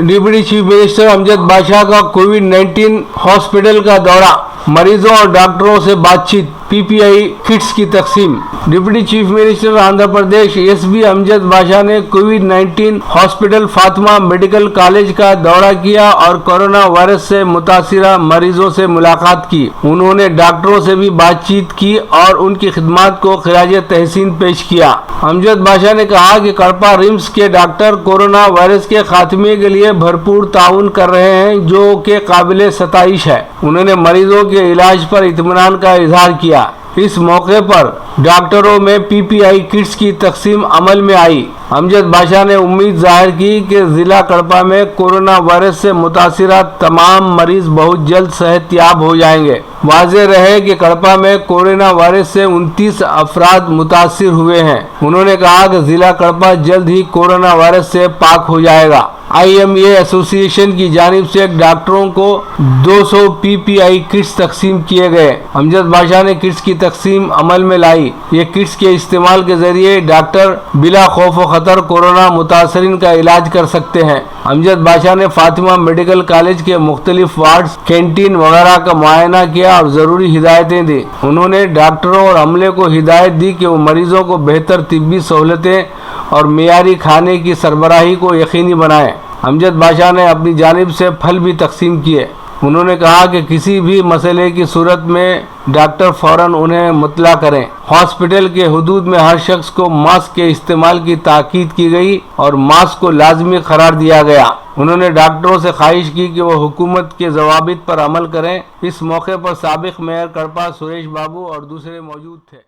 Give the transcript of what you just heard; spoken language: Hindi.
डिप्टी चीफ मिनिस्टर अमजद बाशा का कोविड-19 हॉस्पिटल का दौरा, मरीजों और डॉक्टरों से बातचीत, पीपीआई किट्स की तकसीम। Deputy chief minister Andhra Pradesh SB Amjad बाशा ने कोविड-19 हॉस्पिटल फातिमा मेडिकल कॉलेज का दौरा किया और कोरोना वायरस से मुतासिरा मरीजों से मुलाकात की। उन्होंने डॉक्टरों से भी बातचीत की और उनकी खिदमत को खिराज तहसीन पेश किया। अमजद बाशा ने कहा कि कड़पा रिम्स के डॉक्टर कोरोना वायरस के खात्मे के लिए भरपूर ताउन कर रहे हैं, जो कि काबिल सताइश है। उन्होंने मरीजों के इलाज पर इत्मीनान का इजहार किया। इस मौके पर डॉक्टरों में पीपीआई किट्स की तकसीम अमल में आई। अमजद बाशा ने उम्मीद जाहिर की कि जिला कड़पा में कोरोना वायरस से मुतासिरा तमाम मरीज बहुत जल्द सेहतयाब हो जाएंगे। वाज़ेह रहे कि कड़पा में कोरोना वायरस से 29 अफराद मुतासिर हुए हैं। उन्होंने कहा कि जिला कड़पा जल्द ही कोरोना वायरस से पाक हो जाएगा। IMA एसोसिएशन की जानिब से डॉक्टरों को 200 पीपीआई किट्स तकसीम किए गए। अमजद बाशा ने किट्स की तकसीम अमल में लाई। ये किट्स के इस्तेमाल के जरिए डॉक्टर बिला खौफ व खतर कोरोना मुतासरीन का इलाज कर सकते हैं। अमजद बाशा ने फातिमा मेडिकल कॉलेज के मुख्तलिफ वार्ड्स, कैंटीन वगैरह का मुआयना किया और ज़रूरी हिदायतें दी। उन्होंने डॉक्टरों और अमले को हिदायत दी कि वो मरीजों को बेहतर तिब्बी सहूलतें और मियारी खाने की सरबराही को यकीनी बनाएं। अमजद बाशा ने अपनी जानिब से फल भी तकसीम किए। उन्होंने कहा कि किसी भी मसले की सूरत में डॉक्टर फ़ौरन उन्हें मुतला करें। हॉस्पिटल के हुदूद में हर शख्स को मास्क के इस्तेमाल की ताकीद की गई और मास्क को लाजमी करार दिया गया। उन्होंने डॉक्टरों से ख्वाहिश की कि वो हुकूमत के ज़वाबित पर अमल करें। इस मौके पर साबिक मेयर कड़पा सुरेश बाबू और दूसरे मौजूद थे।